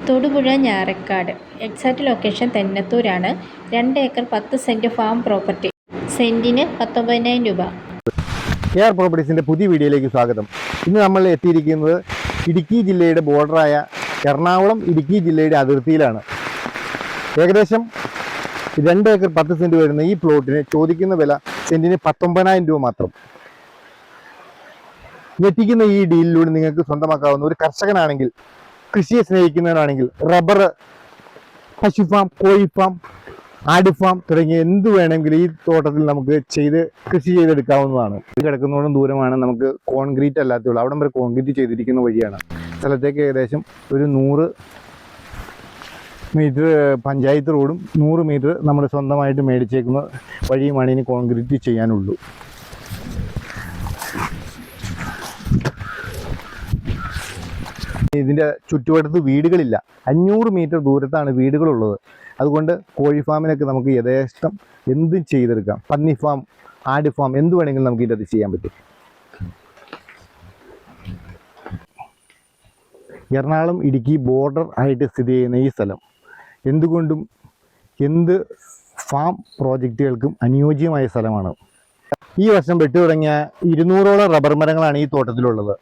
Thodupuzha Njarakkad. Exact location തെന്നത്തൂരാണ്. 2 acre 10 cent farm property. സെന്റിന് 19,000 രൂപ. KR പ്രോപ്പർട്ടീസിൻ്റെ പുതിയ വീഡിയോയിലേക്ക് സ്വാഗതം. ഇന്ന് നമ്മൾ എത്തിയിരിക്കുന്നത് ഇടുക്കി ജില്ലയുടെ ബോർഡറായ എറണാകുളം ഇടുക്കി ജില്ലയുടെ അതിർത്തിയിലാണ്. ഏകദേശം 2 ഏക്കർ 10 സെന്റ് വരുന്ന ഈ പ്ലോട്ടിന് ചോദിക്കുന്ന വില സെന്റിന് 19,000 രൂപ മാത്രം. എത്തിക്കുന്ന ഈ ഡീലിലൂടെ നിങ്ങൾക്ക് സ്വന്തമാക്കാവുന്ന ഒരു കർഷകനാണെങ്കിൽ, കൃഷിയെ സ്നേഹിക്കുന്നവരാണെങ്കിൽ, റബ്ബർ, പശുഫാം, കോഴിഫാം, ആട് ഫാം തുടങ്ങിയ എന്ത് വേണമെങ്കിലും ഈ തോട്ടത്തിൽ നമുക്ക് കൃഷി ചെയ്തെടുക്കാവുന്നതാണ്. ഇത് കിടക്കുന്നതോടും ദൂരമാണ് നമുക്ക് കോൺക്രീറ്റ് അല്ലാത്തുള്ളൂ. അവിടം വരെ കോൺക്രീറ്റ് ചെയ്തിരിക്കുന്ന വഴിയാണ്. സ്ഥലത്തേക്ക് ഏകദേശം ഒരു 100 മീറ്റർ പഞ്ചായത്ത് റോഡും 100 മീറ്റർ നമ്മൾ സ്വന്തമായിട്ട് മേടിച്ചേക്കുന്ന വഴിയുമാണ് ഇനി കോൺക്രീറ്റ് ചെയ്യാനുള്ളൂ. ഇതിൻ്റെ ചുറ്റുവട്ടത്ത് വീടുകളില്ല. 500 മീറ്റർ ദൂരത്താണ് വീടുകളുള്ളത്. അതുകൊണ്ട് കോഴി ഫാമിനൊക്കെ നമുക്ക് യഥേഷ്ടം എന്തും ചെയ്തെടുക്കാം. പന്നി ഫാം, ആട് ഫാം എന്ത് വേണമെങ്കിലും നമുക്ക് ഇതിൻ്റെ അത് ചെയ്യാൻ പറ്റും. എറണാകുളം ഇടുക്കി ബോർഡർ ആയിട്ട് സ്ഥിതി ചെയ്യുന്ന ഈ സ്ഥലം എന്തുകൊണ്ടും എന്ത് ഫാം പ്രോജക്റ്റുകൾക്കും അനുയോജ്യമായ സ്ഥലമാണ്. ഈ വർഷം വെട്ടു തുടങ്ങിയ 200ഓളം റബ്ബർ മരങ്ങളാണ് ഈ തോട്ടത്തിലുള്ളത്.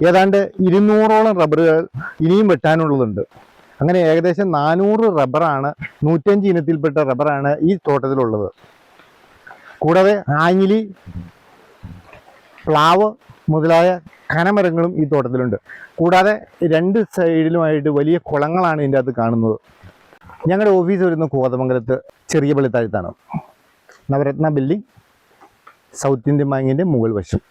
ഏതാണ്ട് 200ഓളം റബ്ബറുകൾ ഇനിയും വെട്ടാനുള്ളതുണ്ട്. അങ്ങനെ ഏകദേശം 400 റബ്ബറാണ്, 105 ഇനത്തിൽപ്പെട്ട റബ്ബറാണ് ഈ തോട്ടത്തിലുള്ളത്. കൂടാതെ ആഞ്ഞിലി, പ്ലാവ് മുതലായ ഘനമരങ്ങളും ഈ തോട്ടത്തിലുണ്ട്. കൂടാതെ 2 സൈഡിലുമായിട്ട് വലിയ കുളങ്ങളാണ് ഇതിൻ്റെ അകത്ത് കാണുന്നത്. ഞങ്ങളുടെ ഓഫീസ് വരുന്ന കോതമംഗലത്ത് ചെറിയ പള്ളിത്താഴത്താണ്. നവരത്ന ബിൽഡിംഗ്, സൗത്ത് ഇന്ത്യൻ ബാങ്കിൻ്റെ മുകൾ വശം.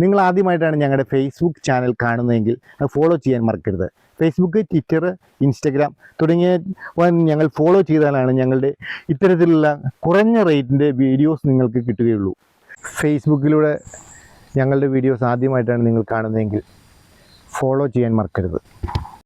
നിങ്ങൾ ആദ്യമായിട്ടാണ് ഞങ്ങളുടെ ഫേസ്ബുക്ക് ചാനൽ കാണുന്നതെങ്കിൽ അത് ഫോളോ ചെയ്യാൻ മറക്കരുത്. ഫേസ്ബുക്ക്, ട്വിറ്റർ, ഇൻസ്റ്റഗ്രാം തുടങ്ങിയ ഞങ്ങൾ ഫോളോ ചെയ്താലാണ് ഞങ്ങളുടെ ഇത്തരത്തിലുള്ള കുറഞ്ഞ റേറ്റിൻ്റെ വീഡിയോസ് നിങ്ങൾക്ക് കിട്ടുകയുള്ളൂ. ഫേസ്ബുക്കിലൂടെ ഞങ്ങളുടെ വീഡിയോസ് ആദ്യമായിട്ടാണ് നിങ്ങൾ കാണുന്നതെങ്കിൽ ഫോളോ ചെയ്യാൻ മറക്കരുത്.